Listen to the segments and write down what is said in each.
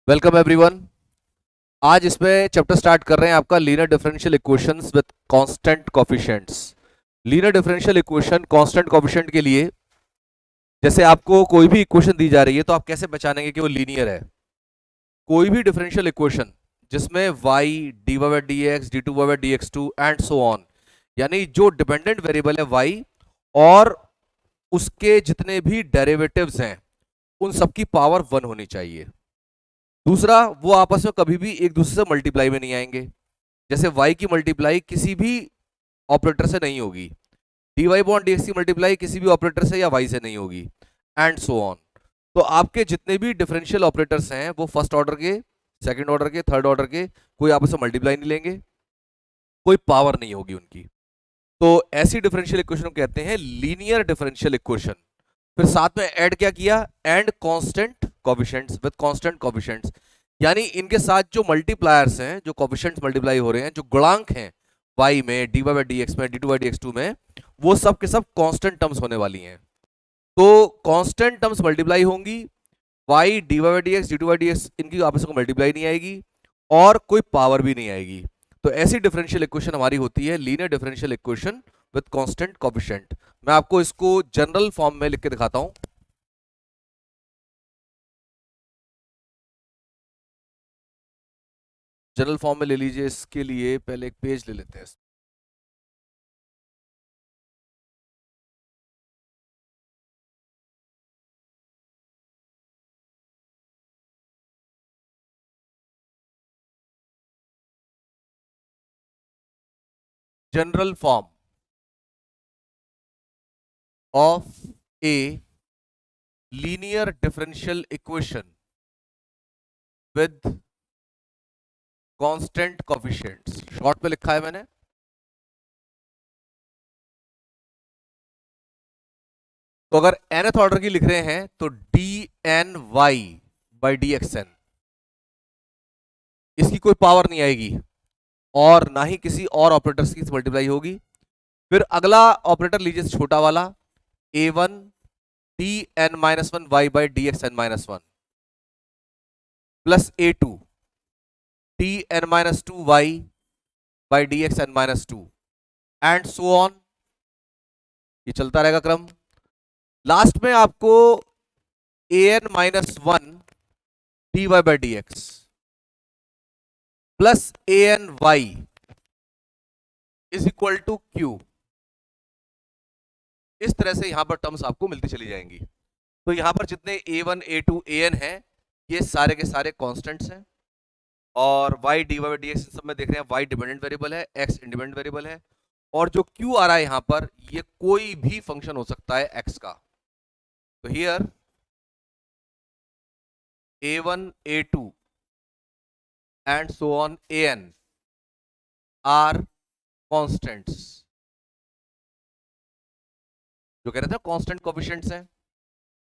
Welcome everyone. आज इसमें chapter start कर रहे हैं आपका linear differential equations with constant coefficients. Linear differential equation constant coefficient के लिए, जैसे आपको कोई भी इक्वेशन दी जा रही है तो आप कैसे पहचानेंगे कि वो लीनियर है। कोई भी डिफरेंशियल इक्वेशन जिसमें y dy by D X D two by D X two and so on, यानी जो डिपेंडेंट वेरिएबल है y और उसके जितने भी डेरिवेटिव्स हैं उन सबकी पावर 1 होनी चाहिए। दूसरा, वो आपस में कभी भी एक दूसरे से मल्टीप्लाई में नहीं आएंगे। जैसे y की मल्टीप्लाई किसी भी ऑपरेटर से नहीं होगी, dy बॉन्ड dx की मल्टीप्लाई किसी भी ऑपरेटर से या y से नहीं होगी, एंड सो ऑन। तो आपके जितने भी डिफरेंशियल ऑपरेटर्स हैं वो फर्स्ट ऑर्डर के, सेकंड ऑर्डर के, थर्ड ऑर्डर के, कोई आपस में मल्टीप्लाई नहीं लेंगे, कोई पावर नहीं होगी उनकी। तो ऐसी डिफरेंशियल इक्वेशन कहते हैं लीनियर डिफरेंशियल इक्वेशन। फिर साथ में ऐड क्या किया, and constant coefficients with constant coefficients, यानी इनके साथ जो मल्टीप्लायर्स हैं, जो कोफिशिएंट्स मल्टीप्लाई हो रहे हैं, जो गुणांक हैं y में, dy बाई डी एक्स में, D two by D X two में, वो सब के सब कांस्टेंट टर्म्स होने वाली हैं। तो कांस्टेंट टर्म्स मल्टीप्लाई होंगी, y dy by D X D two by D x इनकी आपस में मल्टीप्लाई नहीं आएगी और कोई पावर भी नहीं आएगी। तो ऐसी डिफरेंशियल इक्वेशन हमारी होती है linear differential equation with constant coefficient. मैं आपको इसको जनरल फॉर्म में लिख के दिखाता हूं। जनरल फॉर्म में ले लीजिए। इसके लिए पहले एक पेज ले लेते हैं। General form of a linear differential equation with constant coefficients, short में लिखा है मैंने। तो अगर nth ऑर्डर की लिख रहे हैं तो D N Y by D X N, इसकी कोई पावर नहीं आएगी और ना ही किसी और ऑपरेटर्स की मल्टीप्लाई होगी। फिर अगला ऑपरेटर लीजिए छोटा वाला, A one D N minus one Y by D X N minus one plus A two D N minus two Y by D X N minus two and so on. ये चलता रहेगा क्रम। Last में आपको A N minus one D Y by D X plus A N Y is equal to Q. इस तरह से यहां पर टर्म्स आपको मिलती चली जाएंगी। तो यहां पर जितने a1 a2 an है, ये सारे के सारे कांस्टेंट्स हैं और y dy by D x सब में देख रहे हैं y डिपेंडेंट वेरिएबल है, x इंडिपेंडेंट वेरिएबल है, और जो q आ रहा है यहां पर, ये कोई भी फंक्शन हो सकता है x का। तो here a1 a2 and so on an are constants, जो कह रहे थे कांस्टेंट कोफिशिएंट्स हैं,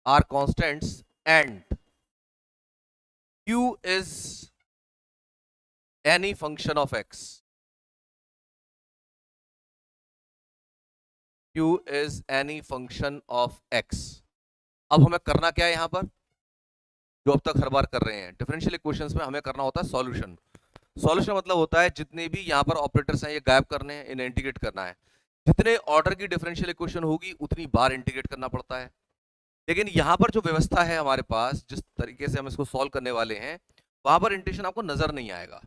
are constants and q is any function of x, q is any function of x। अब हमें करना क्या है यहां पर, जो अब तक हर बार कर रहे हैं डिफरेंशियल इक्वेशंस में, हमें करना होता है सॉल्यूशन। सॉल्यूशन मतलब होता है जितने भी यहां पर ऑपरेटर्स हैं ये गायब करने हैं, इन्हें इंटीग्रेट करना है। जितने ऑर्डर की डिफरेंशियल इक्वेशन होगी उतनी बार इंटीग्रेट करना पड़ता है। लेकिन यहां पर जो व्यवस्था है हमारे पास, जिस तरीके से हम इसको सॉल्व करने वाले हैं, वहां पर इंटीग्रेशन आपको नजर नहीं आएगा।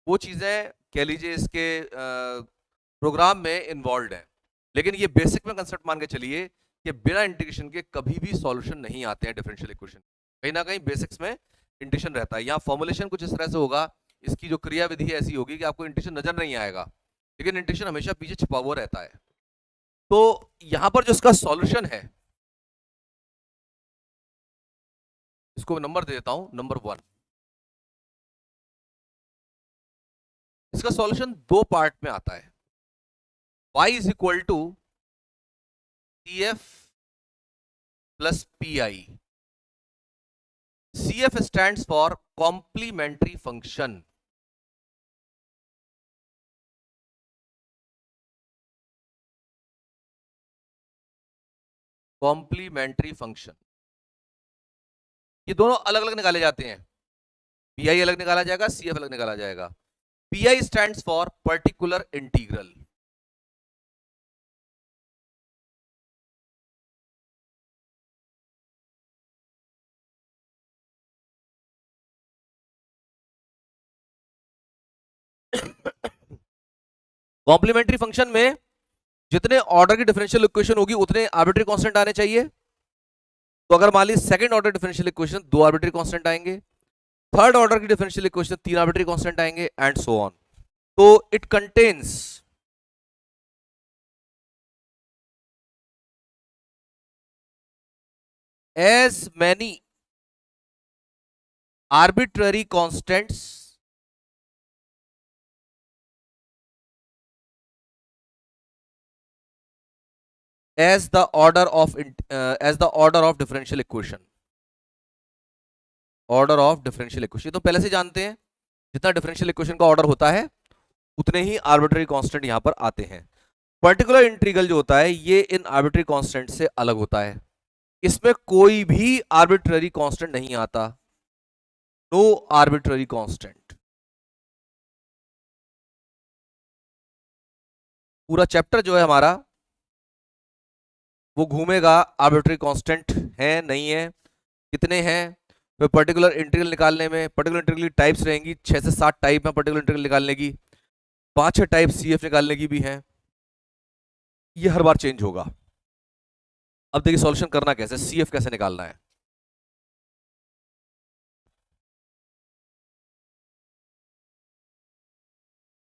वो चीजें कह लीजिए इसके प्रोग्राम में इन्वॉल्व है, लेकिन ये बेसिक में कंसेप्ट मान के चलिए कि बिना इंटीग्रेशन के कभी भी सॉल्यूशन नहीं आते हैं डिफरेंशियल इक्वेशन। कहीं ना कहीं बेसिक्स में इंटीग्रेशन रहता है। यहाँ फॉर्मुलेशन कुछ इस तरह से होगा, इसकी जो क्रिया विधि ऐसी होगी कि आपको इंटीग्रेशन नजर नहीं आएगा, लेकिन इंटीग्रेशन हमेशा पीछे छिपा हुआ रहता है। तो यहां पर जो इसका सॉल्यूशन है, इसको नंबर दे देता हूं, नंबर 1। इसका सॉल्यूशन दो पार्ट में आता है। y is equal to CF plus PI। CF stands for complementary function. Complementary function, ये दोनों अलग अलग निकाले जाते हैं। पीआई अलग निकाला जाएगा, सीएफ अलग निकाला जाएगा। PI stands for particular integral. Complementary function में जितने ऑर्डर की डिफरेंशियल इक्वेशन होगी उतने आर्बिट्री कांस्टेंट आने चाहिए। तो अगर मान ली second order differential equation 2 arbitrary constant आएंगे, थर्ड ऑर्डर की डिफरेंशियल इक्वेशन 3 आर्बिट्री कांस्टेंट आएंगे, एंड सो ऑन। तो it contains as many arbitrary constants as the order of differential equation। Order of differential equation तो पहले से जानते हैं, जितना डिफरेंशियल इक्वेशन का ऑर्डर होता है उतने ही आर्बिट्ररी कांस्टेंट यहां पर आते हैं। पर्टिकुलर इंटीग्रल जो होता है ये इन आर्बिट्ररी कांस्टेंट से अलग होता है, इसमें कोई भी आर्बिट्ररी कांस्टेंट नहीं आता, नो आर्बिट्ररी कांस्टेंट। पूरा चैप्टर जो है हमारा वो घूमेगा आर्बिट्ररी कांस्टेंट है नहीं है, कितने हैं, फिर पर्टिकुलर इंटीग्रल निकालने में पर्टिकुलर इंटीग्रल की टाइप्स रहेंगी, 6 से 7 टाइप है पर्टिकुलर इंटीग्रल निकालने की, 5-6 टाइप सीएफ निकालने की भी हैं, ये हर बार चेंज होगा। अब देखिए सॉल्यूशन करना कैसे, सीएफ कैसे निकालना है।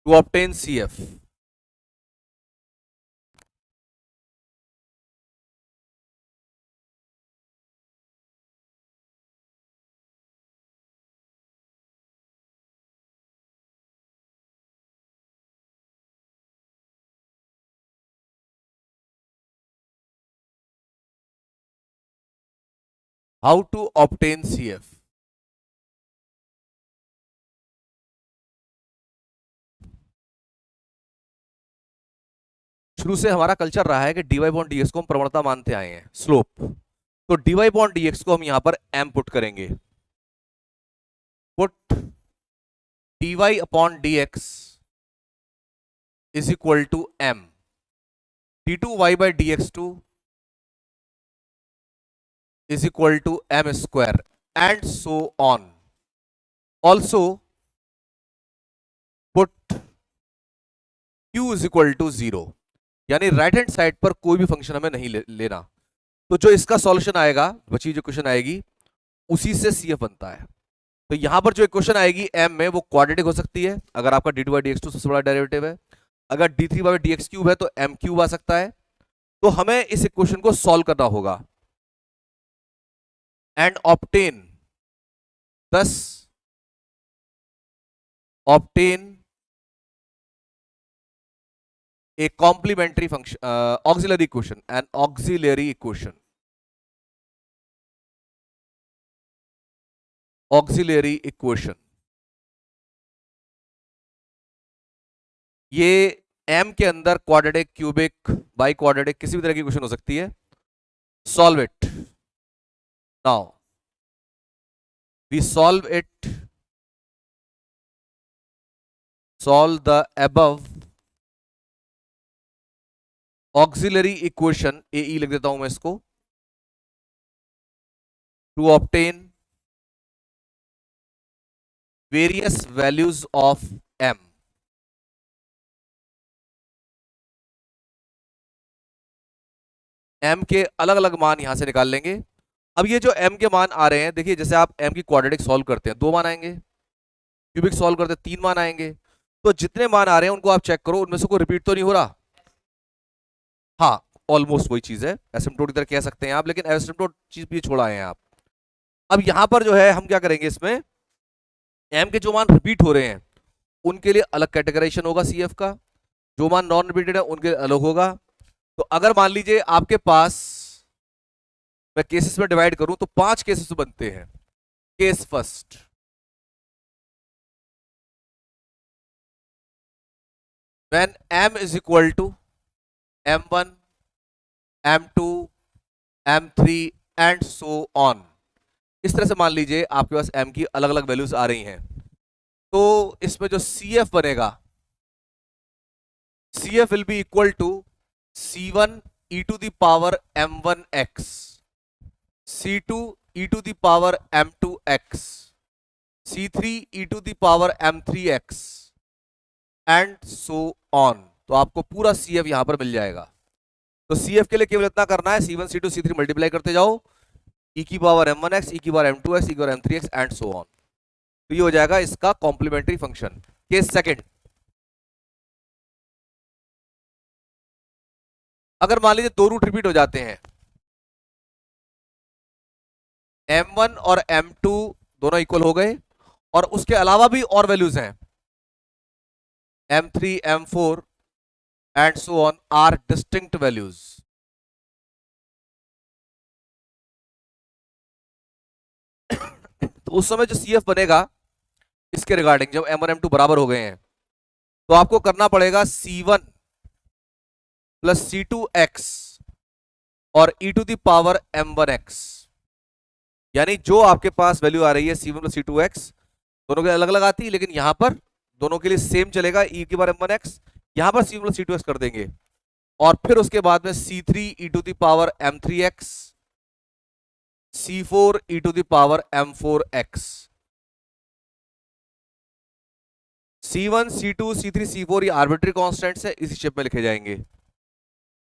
To obtain CF, how to obtain CF. शुरू से हमारा कल्चर रहा है कि dy बॉन्ड dx को हम प्रवणता मानते आए हैं, स्लोप। तो dy बॉन्ड dx को हम यहां पर m पुट करेंगे, put dy upon dx is equal to m d2y by dx2 is equal to m square and so on. Also put q is equal to 0, यानी right hand side पर कोई भी function हमें नहीं लेना। तो जो इसका सॉल्यूशन आएगा, बची जो क्वेश्चन आएगी उसी से सीएफ बनता है। तो यहां पर जो इक्वेशन आएगी m में वो क्वाड्रेटिक हो सकती है, अगर आपका d2 बाई dx2 सबसे बड़ा डेरिवेटिव है, अगर d3 बाई dx क्यूब है तो m क्यूब आ सकता है। तो हमें इस इक्वेशन को सॉल्व करना होगा and obtain a complementary function, auxiliary equation, an auxiliary equation, auxiliary equation। ये m के अंदर क्वाड्रेटिक, क्यूबिक, बाई क्वाड्रेटिक किसी भी तरह की इक्वेशन हो सकती है। Solve it. Now we solve it, solve the above auxiliary equation, AE लिख देता हूं मैं इसको, to obtain various values of m। m के अलग अलग मान यहां से निकाल लेंगे। अब ये जो m के मान आ रहे हैं, देखिए जैसे आप m की क्वाड्रेटिक सॉल्व करते हैं 2 मान आएंगे, क्यूबिक सॉल्व करते हैं 3 मान आएंगे, तो जितने मान आ रहे हैं उनको आप चेक करो, उनमें से कोई रिपीट तो नहीं हो रहा। हाँ, ऑलमोस्ट वही चीज है, एसिम्प्टोट की तरह कह सकते हैं आप, लेकिन एसिम्प्टोट चीज भी छोड़ा है आप। अब यहां पर जो है हम क्या करेंगे, इसमें m के जो मान रिपीट हो रहे हैं उनके लिए अलग कैटेगराइजेशन होगा सीएफ का, जो मान नॉन रिपीटेड है उनके अलग होगा। तो अगर मान लीजिए आपके पास, मैं केसेस में डिवाइड करूं तो 5 केसेस बनते हैं। Case first, when m is equal to m1, m2, m3 and so on, इस तरह से मान लीजिए आपके पास m की अलग अलग वैल्यूज आ रही हैं, तो इसमें जो CF बनेगा, CF will be equal to C1 e to the power m1x, C2 e to the power m2x, C3 e to the power m3x and so on. तो आपको पूरा CF यहां पर मिल जाएगा। तो CF के लिए केवल इतना करना है, C1 C2 C3 मल्टीप्लाई करते जाओ, e की पावर m1x, e की पावर m2x, e की power m3x and so on. तो ये हो जाएगा इसका कॉम्प्लीमेंट्री फंक्शन। केस सेकंड, अगर मान लीजिए दो रूट रिपीट हो जाते हैं, m1 और m2 दोनों इक्वल हो गए, और उसके अलावा भी और वैल्यूज हैं, m3 m4 and so on are distinct values. तो उस समय जो CF बनेगा इसके रिगार्डिंग, जब m1 m2 बराबर हो गए हैं, तो आपको करना पड़ेगा C1 प्लस C2x और e to the power m1x, यानी जो आपके पास वैल्यू आ रही है C1 प्लस C2x, दोनों के अलग अलग आती है, लेकिन यहां पर दोनों के लिए सेम चलेगा, e की पावर m1x, यहां पर C1 प्लस C2x कर देंगे, और फिर उसके बाद में C3 e to the power m3x, C4 e to the power m4x, C1 C2 C3 C4 ये आर्बिट्री कॉन्स्टेंट्स है, इसी शेप में लिखे जाएंगे।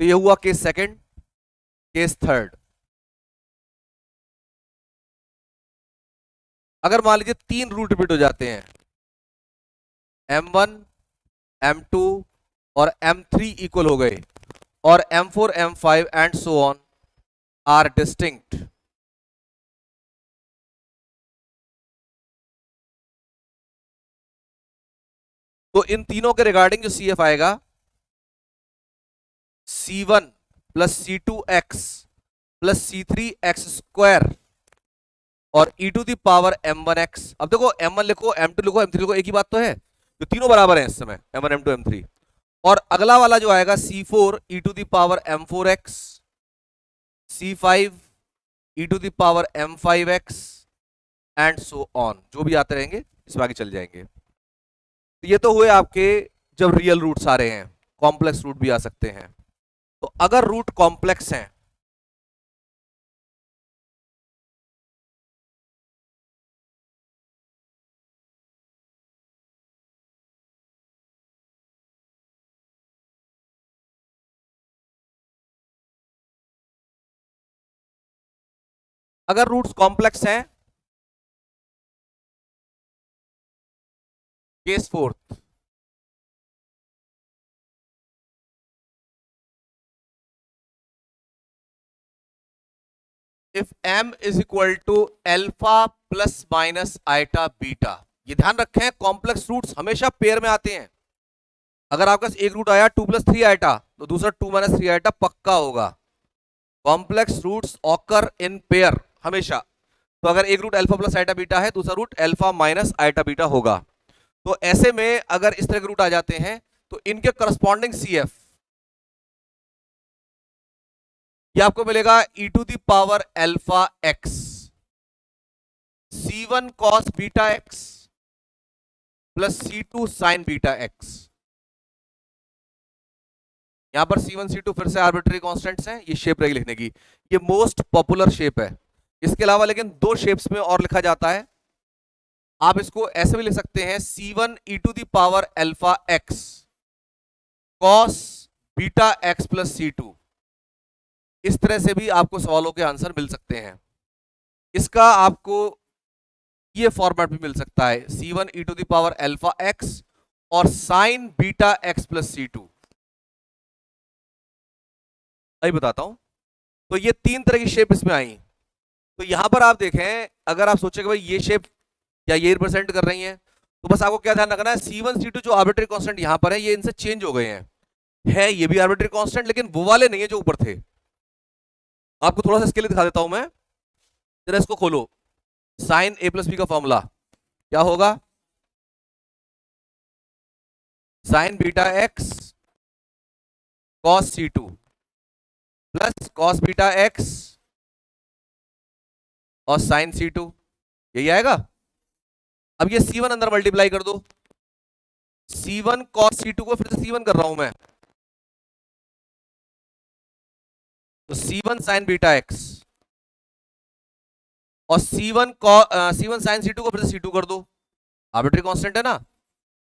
तो ये हुआ केस सेकंड। केस थर्ड, अगर मान लीजिए तीन रूट रिपीट हो जाते हैं, m1 m2 और m3 इक्वल हो गए, और m4 m5 and so on are distinct, तो इन तीनों के रिगार्डिंग जो CF आएगा, C1 plus C2x plus C3x square और e to the power m1x। अब देखो m1 लिखो, m2 लिखो, m3 लिखो, एक ही बात तो है, तो तीनों बराबर हैं इस समय, m1 m2 m3। और अगला वाला जो आएगा C4 e to the power m4x, C5 e to the power m5x and so on, जो भी आते रहेंगे इसमें आगे चल जाएंगे। तो ये तो हुए आपके जब रियल रूट्स आ रहे हैं, कॉम्प्लेक्स रूट भी आ सकते हैं। तो अगर रूट कॉम्प्लेक्स हैं, अगर रूट्स कॉम्प्लेक्स हैं, case fourth, if m is equal to alpha plus minus iota beta. ये ध्यान रखें, कॉम्प्लेक्स रूट्स हमेशा पेयर में आते हैं। अगर आपका एक रूट आया 2 + 3 आइटा, तो दूसरा 2 - 3 आइटा पक्का होगा। Complex roots occur in pair हमेशा। तो अगर एक root alpha plus iota beta है, दूसरा root alpha minus iota beta होगा। तो ऐसे में अगर इस तरह के रूट आ जाते हैं, तो इनके करस्पॉन्डिंग CF ये आपको मिलेगा e to the power alpha x, C1 cos beta x plus C2 sin beta x। यहां पर C1 C2 फिर से आर्बिट्री कांस्टेंट्स हैं, ये शेप रहेगी लिखने की, ये मोस्ट पॉपुलर शेप है। इसके अलावा लेकिन दो शेप्स में और लिखा जाता है, आप इसको ऐसे भी लिख सकते हैं, C1 e to the power alpha x cos beta x plus C2। इस तरह से भी आपको सवालों के आंसर मिल सकते हैं। इसका आपको ये फॉर्मेट भी मिल सकता है, C1 e to the power alpha x और sine beta x plus C2। अभी बताता हूं। तो ये तीन तरह की शेप इसमें आई। तो यहां पर आप देखें, अगर आप सोचें कि भाई ये शेप क्या ये रिप्रेजेंट कर रही हैं, तो बस आपको क्या ध्यान रखना है, C1 C2 जो आर्बिट्री कांस्टेंट यहां पर है, ये इनसे चेंज हो गए हैं। है ये भी आर्बिट्री कांस्टेंट, लेकिन वो वाले नहीं है जो ऊपर थे। आपको थोड़ा सा इसके लिए दिखा देता हूं मैं, जरा इसको खोलो। साइन a प्लस बी का फॉर्मूला क्या होगा, sign beta x cos C2 plus cos beta x और साइन C2, यही आएगा। अब ये C1 अंदर मल्टीप्लाई कर दो, C1 cos C2 को फिर से C1 कर रहा हूं मैं, तो C1 साइन बीटा एक्स, और C1 साइन C2 को फिर से C2 कर दो, आर्बिट्री कांस्टेंट है ना,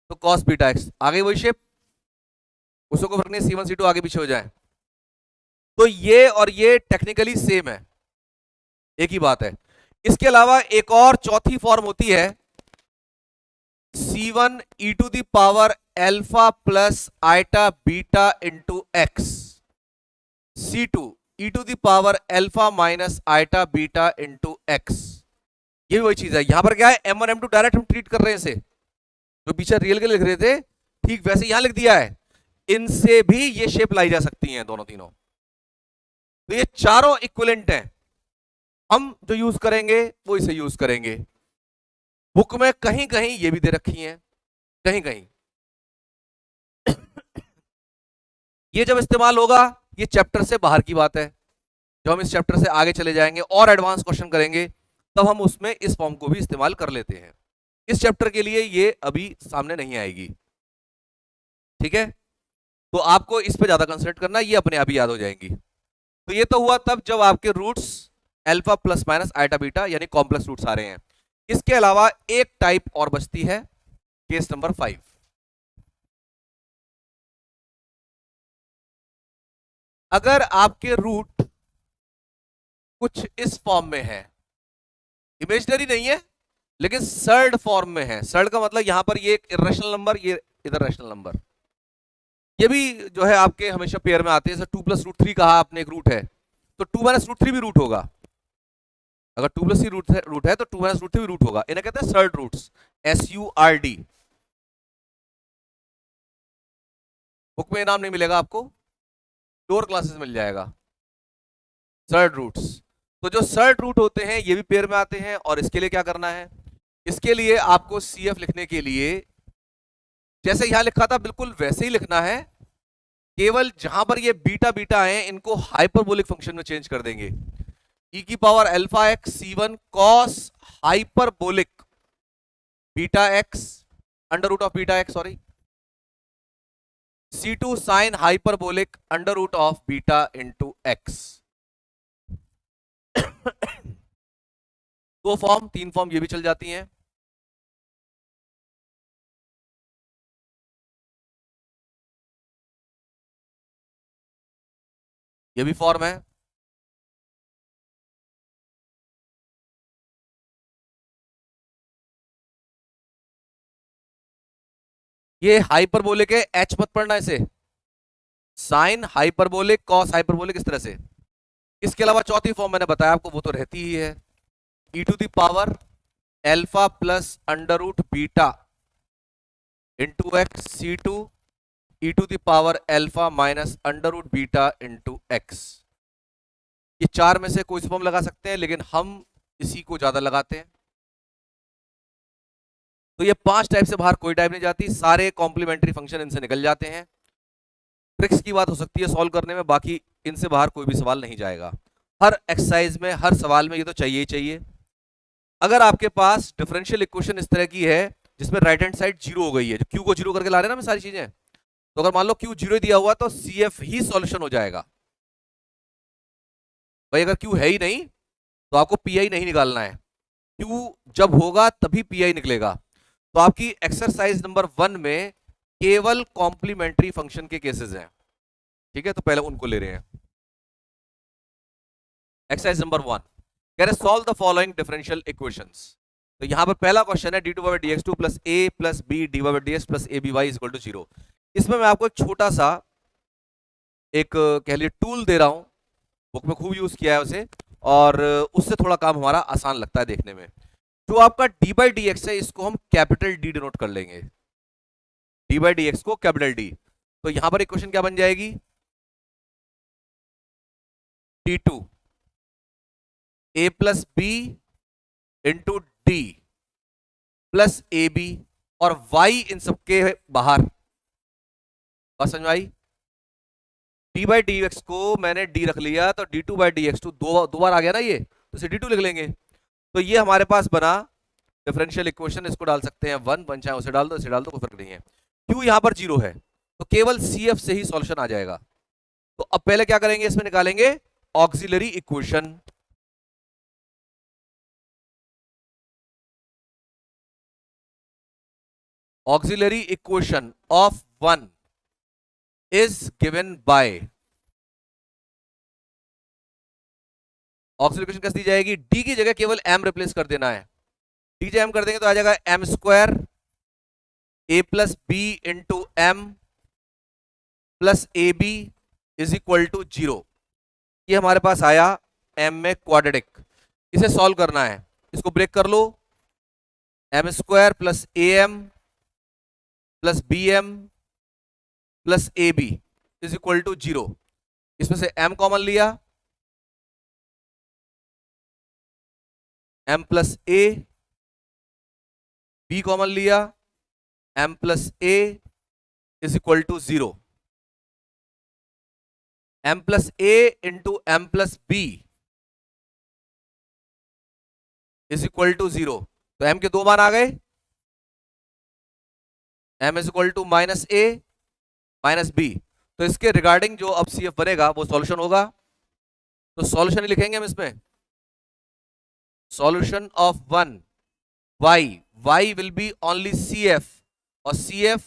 तो cos बीटा एक्स आ गई वही शेप, उसको कोई फर्क नहीं C1 C2 आगे पीछे हो जाए। तो ये और ये टेक्निकली सेम है, एक ही बात है। इसके अलावा एक और चौथी फॉर्म होती है C1 e to the power alpha plus iota beta into X, C2 e to the power alpha minus iota beta into X. ये भी वही चीज है, यहां पर क्या है M1 M2 डायरेक्ट हम ट्रीट कर रहे हैं इसे, जो पीछे रियल के लिख रहे थे ठीक वैसे यहां लिख दिया है, इनसे भी ये शेप लाई जा सकती हैं दोनों तीनों। तो ये चारों इक्विवेलेंट हैं, हम जो यूज करेंगे वो इसे यूज करेंगे। बुक में कहीं कहीं ये भी दे रखी हैं, कहीं कहीं ये जब इस्तेमाल होगा ये चैप्टर से बाहर की बात है, जब हम इस चैप्टर से आगे चले जाएंगे और एडवांस क्वेश्चन करेंगे तब हम उसमें इस फॉर्म को भी इस्तेमाल कर लेते हैं। इस चैप्टर के लिए ये अभी सामने नहीं आएगी, ठीक है। तो आपको इस पे ज्यादा कंसंट्रेट करना, ये अपने आप ही याद हो जाएंगी। तो ये तो हुआ तब जब आपके roots alpha plus minus iota beta यानी कॉम्प्लेक्स रूट्स आ रहे हैं। इसके अलावा एक टाइप और बचती है, केस नंबर 5। अगर आपके रूट कुछ इस फॉर्म में है, इमेजिनरी नहीं है लेकिन सर्ड फॉर्म में है, सर्ड का मतलब यहां पर ये एक इरेशनल नंबर, ये इधर रैशनल नंबर, ये भी जो है आपके हमेशा पेयर में आते हैं। जैसे 2+√3 कहा आपने एक रूट है, तो 2-√3 भी रूट होगा। अगर 2+3 रूट है तो 2-√3 भी रूट होगा। इन्हें कहते हैं सर्ड रूट्स, SURD। बुक में नाम नहीं मिलेगा आपको, लोअर क्लासेस मिल जाएगा, सर्ड रूट्स। तो जो सर्ड रूट होते हैं ये भी पेयर में आते हैं। और इसके लिए क्या करना है, इसके लिए आपको CF लिखने के लिए जैसे यहां लिखा था बिल्कुल वैसे ही लिखना है, केवल जहां पर ये बीटा बीटा है इनको हाइपरबोलिक फंक्शन में चेंज कर देंगे। e की पावर अल्फा X C1 cos hyperbolic beta X under root of beta X, sorry, C2 sine hyperbolic under root of beta into X. दो फॉर्म, तीन फॉर्म ये भी चल जाती हैं। ये भी फॉर्म है। ये हाइपरबोलिक है, एच मत पढ़ना इसे, साइन हाइपरबोलिक कॉस हाइपरबोलिक इस तरह से। इसके अलावा चौथी फॉर्म मैंने बताया आपको, वो तो रहती ही है, e to the power alpha plus under root beta into X C2 e to the power alpha minus under root beta into X. ये चार में से कोई सी फॉर्म लगा सकते हैं, लेकिन हम इसी को ज्यादा लगाते हैं। तो ये 5 टाइप से बाहर कोई टाइप नहीं जाती, सारे कॉम्प्लीमेंट्री फंक्शन इनसे निकल जाते हैं। ट्रिक्स की बात हो सकती है सॉल्व करने में, बाकी इनसे बाहर कोई भी सवाल नहीं जाएगा। हर एक्सरसाइज में, हर सवाल में ये तो चाहिए ही चाहिए। अगर आपके पास डिफरेंशियल इक्वेशन इस तरह की है जिसमें राइट हैंड साइड 0 हो गई है, जो क्यू को 0 करके ला रहे हैं ना मैं सारी चीजें, तो अगर मान लो क्यू 0 दिया हुआ तो CF ही सॉल्यूशन हो जाएगा। भाई अगर क्यू है ही नहीं तो आपको PI नहीं निकालना है, क्यू जब होगा तभी PI निकलेगा। तो आपकी एक्सरसाइज नंबर 1 में केवल कॉम्प्लीमेंट्री फंक्शन के केसेस हैं, ठीक है, तो पहले उनको ले रहे हैं। एक्सरसाइज नंबर 1 कह रहे solve the following differential equations. तो यहां पर पहला क्वेश्चन है d2/dx2 plus a plus b dy/dx plus aby equal to 0। इसमें मैं आपको एक छोटा सा एक कह लीजिए टूल दे रहा हूं, बुक में खूब यूज किया है उसे, और उससे थोड़ा काम हमारा आसान लगता है देखने में। जो आपका d/dx है इसको हम कैपिटल D डिनोट कर लेंगे, d/dx को कैपिटल D। तो यहां पर इक्वेशन क्या बन जाएगी, d2 a plus b into d plus ab, और y इन सबके बाहर। बात समझ में आई? d/dx को मैंने d रख लिया तो d2/dx2 दो बार आ गया ना ये, तो इसे d2 लिख लेंगे। तो ये हमारे पास बना डिफरेंशियल इक्वेशन। इसको डाल सकते हैं 1 चाहे उसे डाल दो, इसे डाल दो, कोई फर्क नहीं है। क्यों यहां पर 0 है तो केवल CF से ही सॉल्यूशन आ जाएगा। तो अब पहले क्या करेंगे, इसमें निकालेंगे auxiliary equation. Auxiliary equation of 1 is given by, auxiliary equation कैसे दी जाएगी, डी की जगह केवल m रिप्लेस कर देना है। डी जब m कर देंगे तो आ जाएगा m square a plus B into M plus A B is equal to 0। ये हमारे पास आया m में क्वाड्रेटिक। इसे सॉल्व करना है, इसको ब्रेक कर लो, m square plus A M plus B M plus A B is equal to 0। इसमें से m कॉमन लिया, m plus A, b common लिया, m plus A is equal to 0। m plus A into M plus B is equal to 0। तो m के दो मान आ गए, m is equal to minus A minus B. तो इसके रिगार्डिंग जो अब CF बनेगा वो सॉल्यूशन होगा। तो सॉल्यूशन ही लिखेंगे हम इसमें, solution of 1 y will be only CF, और CF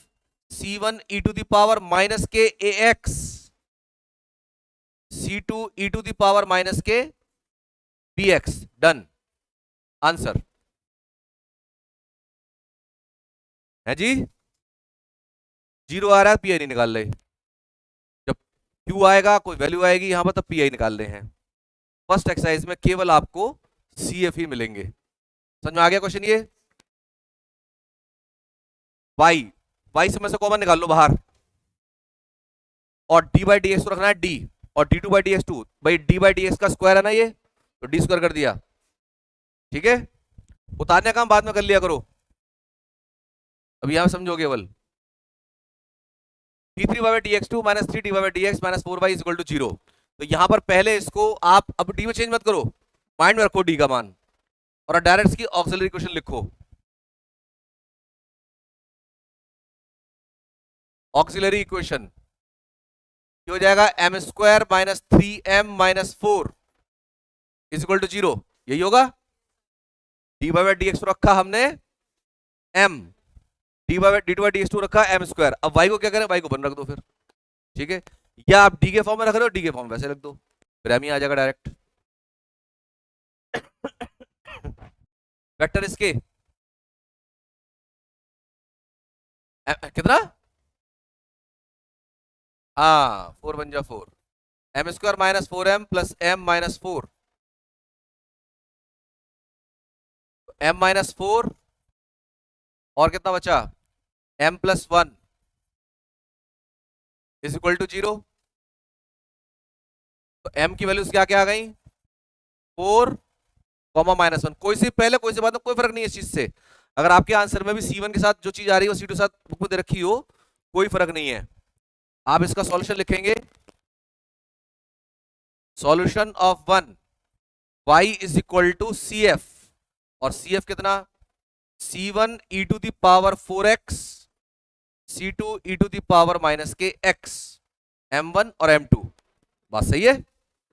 C1 e to the power minus के ax, C2 e to the power minus के bx। डन, आंसर है जी। 0 आ रहा है, PI नहीं निकाल रहे। जब Q आएगा, कोई वैल्यू आएगी यहां पर, तब PI निकाल रहे हैं। फर्स्ट एक्सरसाइज में केवल आपको CF ही मिलेंगे। समझ में आ गया क्वेश्चन ये। y से में से कॉमन निकाल लो बाहर, और d बाई डी एक्स को रखना है d, और d2 बाई डी एक्स 2, भाई d बाई डी एक्स का स्क्वायर है ना ये, तो d स्क्वायर कर दिया। ठीक है, उतारने का काम बाद में कर लिया करो, अब यहां समझो केवल। d3 by D x 2 minus 3d by D x minus 4y is equal to 0। तो यहां पर पहले इसको आप अब d में चेंज मत करो, माइंड में रखो d का मान, और डायरेक्ट इसकी ऑक्सिलरी इक्वेशन लिखो। ऑक्सिलरी इक्वेशन हो जाएगा m square minus 3m minus 4 is equal to 0। यही होगा, d बाई डी एक्स रखा हमने m, D by D two by D x 2 रखा m स्क्वायर। अब y को क्या करें, y को 1 रख दो फिर। ठीक है, या आप d के फॉर्म में रख रहे हो, d के फॉर्म वैसे रख दो, फिर m ही आ जाएगा डायरेक्ट। वेक्टर इसके कितना, हाँ 4 बन जा 4, m square minus 4m plus m minus 4, m minus 4 और कितना बचा m plus 1 is equal to 0। तो m की वैल्यूज क्या क्या आ गई, 4 कॉमा माइनस 1। कोई से पहले कोई से बाद में कोई फर्क नहीं है इस चीज से। अगर आपके आंसर में भी C1 के साथ जो चीज आ रही है वो C2 के साथ बुक में दे रखी हो, कोई फर्क नहीं है। आप इसका सॉल्यूशन लिखेंगे, solution of 1 y is equal to CF, और CF कितना, C1 e to the power 4x, C2 e to the power minus के x, M1 और M2। बात सही है।